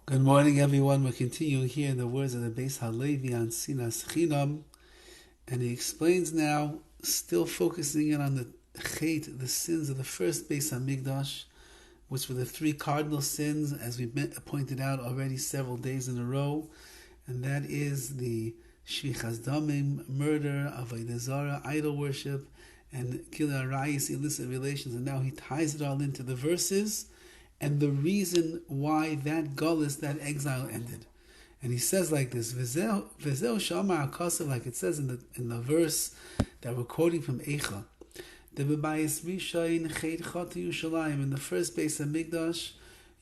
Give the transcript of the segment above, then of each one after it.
Good morning, everyone. We're continuing here in the words of the Beis Halevi on Sinas Chinam, and he explains now, still focusing in on the chait, the sins of the first Beis Hamikdash, which were the three cardinal sins, as we pointed out already several days in a row, and that is the shvichas damim, murder, avodah zarah, idol worship, and gilui arayis, illicit relations. And now he ties it all into the verses and the reason why that gullus, that exile ended. And he says like this, V'zeu shamar hakasav, like it says in the verse that we're quoting from Eicha, the bebayis rishayin chet chatu Yushalayim, in the first Beis Hamikdash,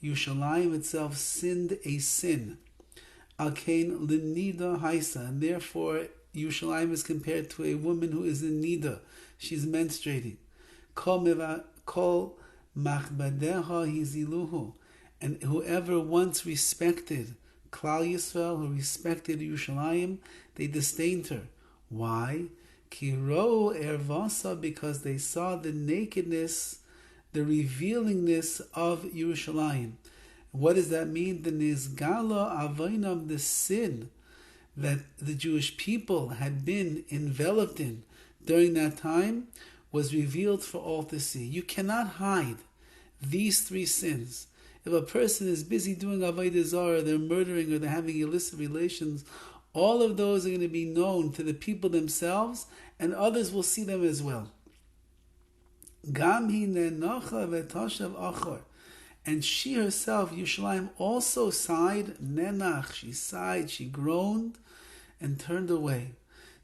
Yushalayim itself sinned a sin. Alkein l'nida haisa, and therefore Yushalayim is compared to a woman who is in nida. She's menstruating. Kol machbadeha hiziluhu, and whoever once respected Klal Yisrael, who respected Yerushalayim, they disdained her. Why? Kiro ervasa, because they saw the nakedness, the revealingness of Yerushalayim. What does that mean? The nizgala avainam, the sin that the Jewish people had been enveloped in during that time, was revealed for all to see. You cannot hide these three sins. If a person is busy doing avodah zarah, they're murdering or they're having illicit relations, all of those are going to be known to the people themselves, and others will see them as well. Gam hi nenacha v'tashav achor, and she herself, Yerushalayim, also sighed. Nenach, she sighed, she groaned, and turned away.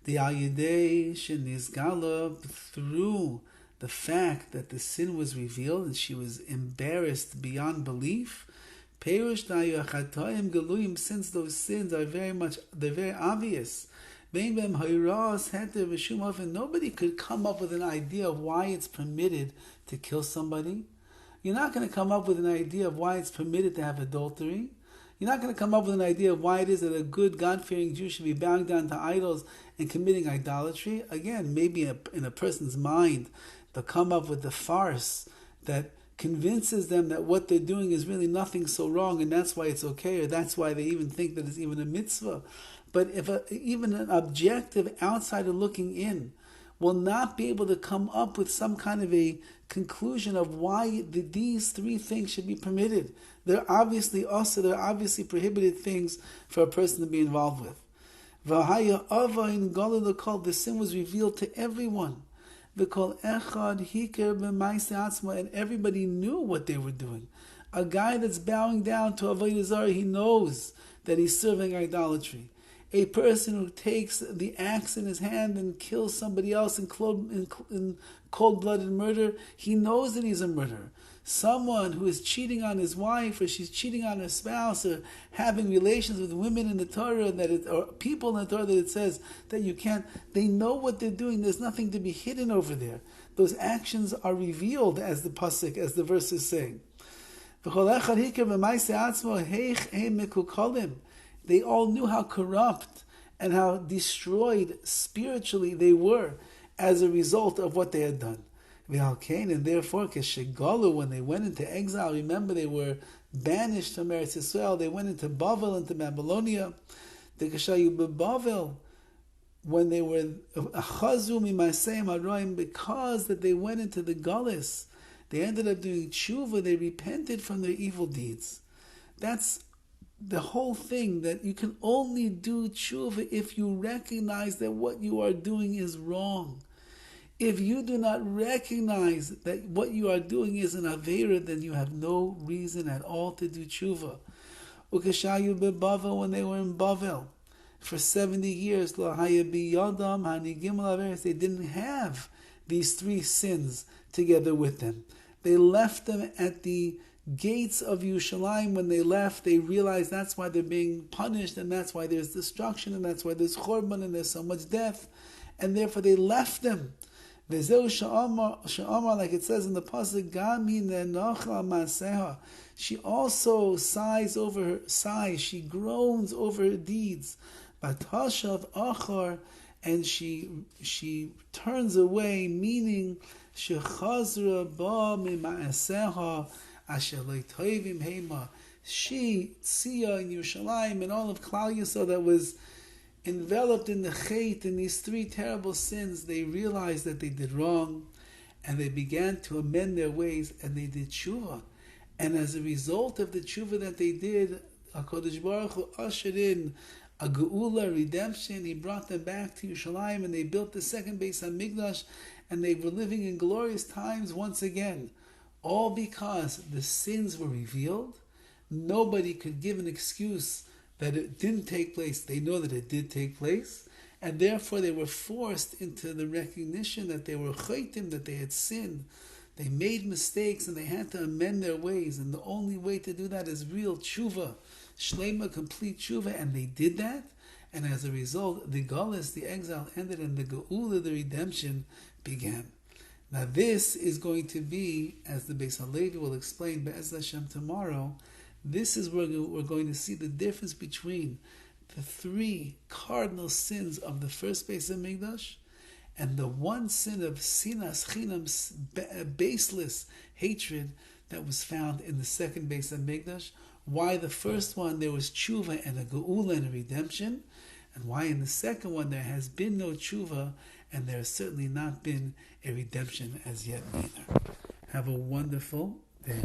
The ayidei shenizgala, through the fact that the sin was revealed and she was embarrassed beyond belief. Perush da'yachatayim galuyim, since those sins are they're very obvious. And nobody could come up with an idea of why it's permitted to kill somebody. You're not going to come up with an idea of why it's permitted to have adultery. You're not going to come up with an idea of why it is that a good, God-fearing Jew should be bowing down to idols and committing idolatry. Again, maybe in a person's mind, they'll come up with the farce that convinces them that what they're doing is really nothing so wrong, and that's why it's okay, or that's why they even think that it's even a mitzvah. But if even an objective outsider looking in will not be able to come up with some kind of a conclusion of why these three things should be permitted. They're obviously also, they're obviously prohibited things for a person to be involved with. The sin was revealed to everyone. And everybody knew what they were doing. A guy that's bowing down to avodah zarah, he knows that he's serving idolatry. A person who takes the axe in his hand and kills somebody else in cold-blooded murder, he knows that he's a murderer. Someone who is cheating on his wife, or she's cheating on her spouse, or having relations with women in the Torah, or people in the Torah that it says that you can't, they know what they're doing. There's nothing to be hidden over there. Those actions are revealed, as the pasuk, as the verse is saying. They all knew how corrupt and how destroyed spiritually they were as a result of what they had done. And therefore, when they went into exile, remember they were banished from Eretz Yisrael, they went into Bavel, into Babylonia. When they were because that they went into the Gullus, they ended up doing Teshuva, they repented from their evil deeds. That's the whole thing, that you can only do Teshuva if you recognize that what you are doing is wrong. If you do not recognize that what you are doing is an Aveira, then you have no reason at all to do Teshuva. Ukashayu beBavel, when they were in Bavel for 70 years, they didn't have these three sins together with them. They left them at the gates of Yerushalayim. When they left, they realized that's why they're being punished, and that's why there's destruction, and that's why there's chorban, and there's so much death, and therefore they left them. V'zeu sha'amar, like it says in the pasuk, Gami nenacha maseha. She also sighs, she groans over her deeds. Batashav achar, and she turns away, meaning shechazra ba mima'aseha asher lo tovim hema. she, Tzia, and Yerushalayim, and all of Klal Yisrael that was enveloped in the Chet, in these three terrible sins, they realized that they did wrong, and they began to amend their ways, and they did Teshuva. And as a result of the Teshuva that they did, HaKadosh Baruch Hu ushered in a Geula, redemption. He brought them back to Yerushalayim, and they built the second Beis HaMikdash, and they were living in glorious times once again. All because the sins were revealed. Nobody could give an excuse that it didn't take place. They know that it did take place, and therefore they were forced into the recognition that they were chaytim, that they had sinned. They made mistakes and they had to amend their ways, and the only way to do that is real tshuva, shlema, complete tshuva, and they did that. And as a result, the galus, the exile, ended, and the geula, the redemption, began. Now this is going to be, as the Beis HaLevi will explain Be'ez Hashem tomorrow, this is where we're going to see the difference between the three cardinal sins of the first Beis HaMikdash and the one sin of Sinas, Chinam, baseless hatred that was found in the second Beis HaMikdash. Why the first one there was tshuva and a geula and a redemption, and why in the second one there has been no tshuva and there has certainly not been a redemption as yet either. Have a wonderful day.